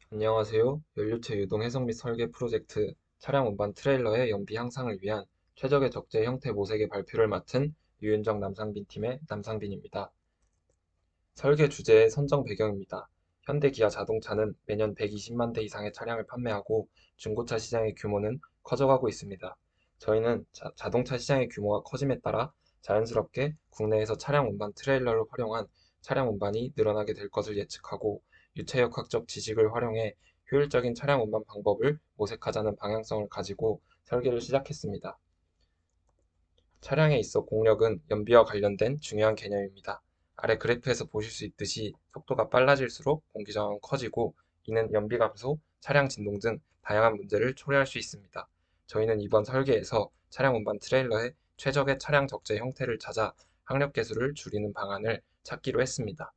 안녕하세요. 연료체 유동 해석 및 설계 프로젝트 차량 운반 트레일러의 연비 향상을 위한 최적의 적재 형태 모색의 발표를 맡은 유윤정 남상빈 팀의 남상빈입니다. 설계 주제의 선정 배경입니다. 현대 기아 자동차는 매년 120만 대 이상의 차량을 판매하고 중고차 시장의 규모는 커져가고 있습니다. 저희는 자동차 시장의 규모가 커짐에 따라 자연스럽게 국내에서 차량 운반 트레일러를 활용한 차량 운반이 늘어나게 될 것을 예측하고 유체역학적 지식을 활용해 효율적인 차량 운반 방법을 모색하자는 방향성을 가지고 설계를 시작했습니다. 차량에 있어 공력은 연비와 관련된 중요한 개념입니다. 아래 그래프에서 보실 수 있듯이 속도가 빨라질수록 공기 저항은 커지고 이는 연비 감소, 차량 진동 등 다양한 문제를 초래할 수 있습니다. 저희는 이번 설계에서 차량 운반 트레일러의 최적의 차량 적재 형태를 찾아 항력 계수를 줄이는 방안을 찾기로 했습니다.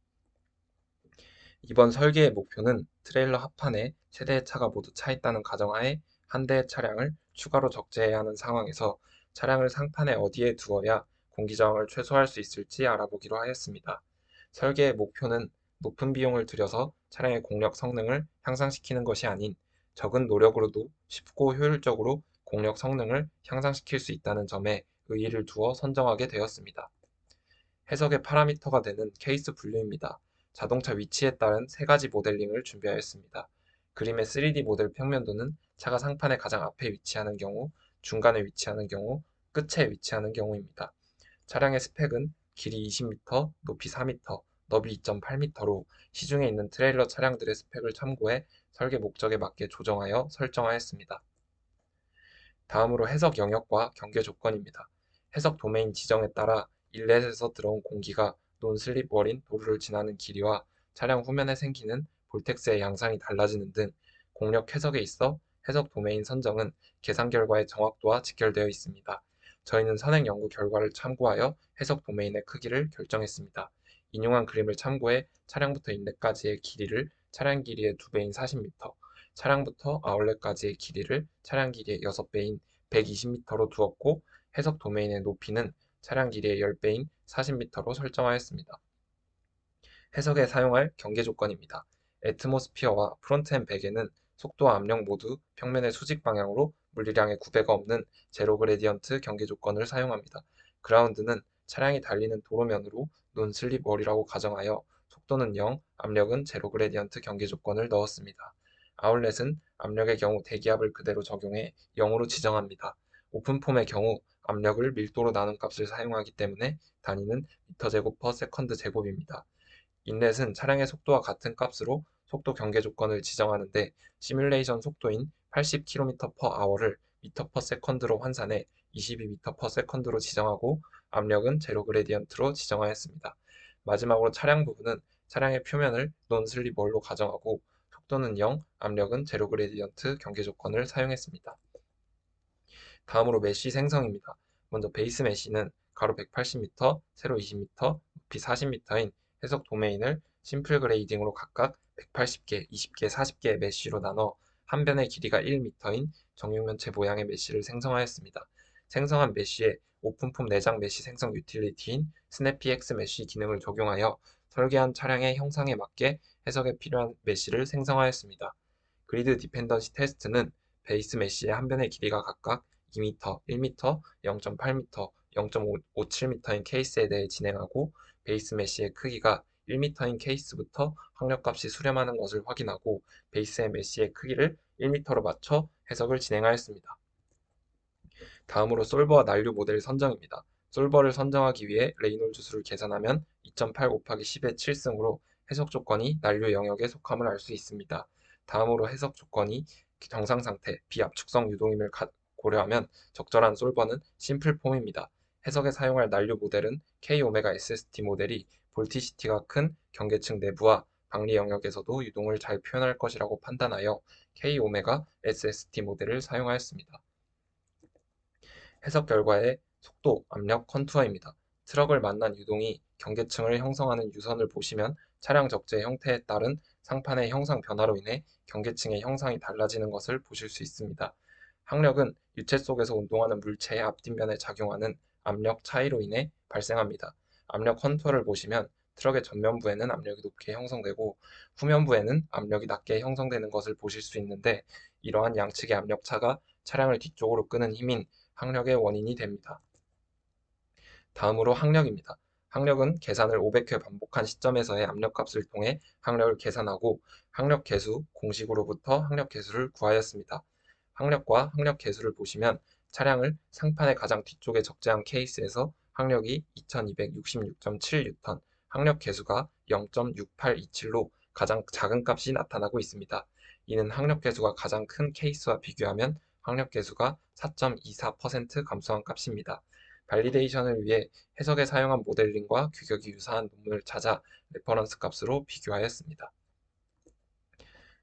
이번 설계의 목표는 트레일러 합판에 세 대의 차가 모두 차 있다는 가정하에 한 대의 차량을 추가로 적재해야 하는 상황에서 차량을 상판에 어디에 두어야 공기 저항을 최소화할 수 있을지 알아보기로 하였습니다. 설계의 목표는 높은 비용을 들여서 차량의 공력 성능을 향상시키는 것이 아닌 적은 노력으로도 쉽고 효율적으로 공력 성능을 향상시킬 수 있다는 점에 의의를 두어 선정하게 되었습니다. 해석의 파라미터가 되는 케이스 분류입니다. 자동차 위치에 따른 세 가지 모델링을 준비하였습니다. 그림의 3D 모델 평면도는 차가 상판의 가장 앞에 위치하는 경우, 중간에 위치하는 경우, 끝에 위치하는 경우입니다. 차량의 스펙은 길이 20m, 높이 4m, 너비 2.8m로 시중에 있는 트레일러 차량들의 스펙을 참고해 설계 목적에 맞게 조정하여 설정하였습니다. 다음으로 해석 영역과 경계 조건입니다. 해석 도메인 지정에 따라 인렛에서 들어온 공기가 논슬립 월인 도로를 지나는 길이와 차량 후면에 생기는 볼텍스의 양상이 달라지는 등 공력 해석에 있어 해석 도메인 선정은 계산 결과의 정확도와 직결되어 있습니다. 저희는 선행 연구 결과를 참고하여 해석 도메인의 크기를 결정했습니다. 인용한 그림을 참고해 차량부터 인렛까지의 길이를 차량 길이의 2배인 40m, 차량부터 아울렛까지의 길이를 차량 길이의 6배인 120m로 두었고 해석 도메인의 높이는 차량 길이의 10배인 40m로 설정하였습니다. 해석에 사용할 경계 조건입니다. 애트모스피어와 프론트엔 베개는 속도와 압력 모두 평면의 수직 방향으로 물리량의 구배가 없는 제로 그레디언트 경계 조건을 사용합니다. 그라운드는 차량이 달리는 도로면으로 논슬립 월이라고 가정하여 속도는 0, 압력은 제로 그레디언트 경계 조건을 넣었습니다. 아울렛은 압력의 경우 대기압을 그대로 적용해 0으로 지정합니다. 오픈폼의 경우 압력을 밀도로 나눈 값을 사용하기 때문에 단위는 미터 제곱 퍼 세컨드 제곱입니다. 인렛은 차량의 속도와 같은 값으로 속도 경계 조건을 지정하는데 시뮬레이션 속도인 80km/h를 m/s로 환산해 22m/s로 지정하고 압력은 제로 그레디언트로 지정하였습니다. 마지막으로 차량 부분은 차량의 표면을 논슬립 월로 가정하고 속도는 0, 압력은 제로 그레디언트 경계 조건을 사용했습니다. 다음으로 메쉬 생성입니다. 먼저 베이스 메쉬는 가로 180m, 세로 20m, 높이 40m인 해석 도메인을 심플 그레이딩으로 각각 180개, 20개, 40개의 메쉬로 나눠 한 변의 길이가 1m인 정육면체 모양의 메쉬를 생성하였습니다. 생성한 메쉬에 오픈폼 내장 메쉬 생성 유틸리티인 스냅피엑스 메쉬 기능을 적용하여 설계한 차량의 형상에 맞게 해석에 필요한 메쉬를 생성하였습니다. 그리드 디펜던시 테스트는 베이스 메쉬의 한 변의 길이가 각각 2m, 1m, 0.8m, 0.57m인 케이스에 대해 진행하고 베이스 메쉬의 크기가 1m인 케이스부터 항력값이 수렴하는 것을 확인하고 베이스의 메쉬의 크기를 1m로 맞춰 해석을 진행하였습니다. 다음으로 솔버와 난류 모델 선정입니다. 솔버를 선정하기 위해 레이놀즈 수를 계산하면 2.8 곱하기 10의 7승으로 해석 조건이 난류 영역에 속함을 알 수 있습니다. 다음으로 해석 조건이 정상 상태, 비압축성 유동임을 고려하면 적절한 솔버는 심플 폼입니다. 해석에 사용할 난류 모델은 K-오메가 SST 모델이 볼티시티가 큰 경계층 내부와 방리 영역에서도 유동을 잘 표현할 것이라고 판단하여 K-오메가 SST 모델을 사용하였습니다. 해석 결과의 속도, 압력, 컨투어입니다. 트럭을 만난 유동이 경계층을 형성하는 유선을 보시면 차량 적재 형태에 따른 상판의 형상 변화로 인해 경계층의 형상이 달라지는 것을 보실 수 있습니다. 항력은 유체 속에서 운동하는 물체의 앞뒷면에 작용하는 압력 차이로 인해 발생합니다. 압력 컨투어를 보시면 트럭의 전면부에는 압력이 높게 형성되고 후면부에는 압력이 낮게 형성되는 것을 보실 수 있는데, 이러한 양측의 압력 차가 차량을 뒤쪽으로 끄는 힘인 항력의 원인이 됩니다. 다음으로 항력입니다. 항력은 계산을 500회 반복한 시점에서의 압력값을 통해 항력을 계산하고 항력 계수 공식으로부터 항력 계수를 구하였습니다. 항력과 항력 계수를 보시면 차량을 상판의 가장 뒤쪽에 적재한 케이스에서 항력이 2266.7N, 항력 계수가 0.6827로 가장 작은 값이 나타나고 있습니다. 이는 항력 계수가 가장 큰 케이스와 비교하면 항력 계수가 4.24% 감소한 값입니다. 발리데이션을 위해 해석에 사용한 모델링과 규격이 유사한 논문을 찾아 레퍼런스 값으로 비교하였습니다.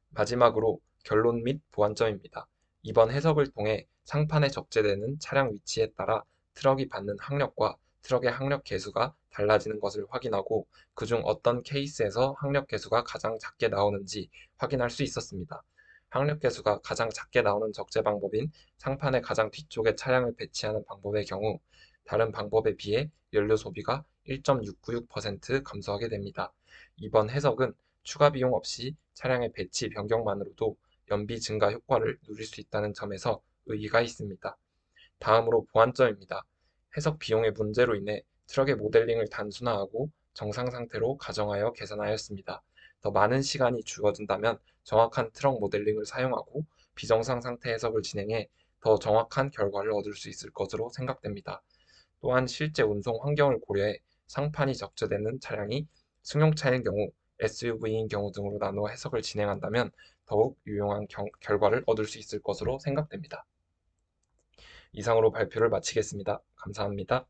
마지막으로 결론 및 보완점입니다. 이번 해석을 통해 상판에 적재되는 차량 위치에 따라 트럭이 받는 항력과 트럭의 항력 계수가 달라지는 것을 확인하고 그중 어떤 케이스에서 항력 계수가 가장 작게 나오는지 확인할 수 있었습니다. 항력 계수가 가장 작게 나오는 적재 방법인 상판의 가장 뒤쪽에 차량을 배치하는 방법의 경우 다른 방법에 비해 연료 소비가 1.696% 감소하게 됩니다. 이번 해석은 추가 비용 없이 차량의 배치 변경만으로도 연비 증가 효과를 누릴 수 있다는 점에서 의의가 있습니다. 다음으로 보완점입니다. 해석 비용의 문제로 인해 트럭의 모델링을 단순화하고 정상 상태로 가정하여 계산하였습니다. 더 많은 시간이 주어진다면 정확한 트럭 모델링을 사용하고 비정상 상태 해석을 진행해 더 정확한 결과를 얻을 수 있을 것으로 생각됩니다. 또한 실제 운송 환경을 고려해 상판이 적재되는 차량이 승용차인 경우, SUV인 경우 등으로 나누어 해석을 진행한다면 더욱 유용한 결과를 얻을 수 있을 것으로 생각됩니다. 이상으로 발표를 마치겠습니다. 감사합니다.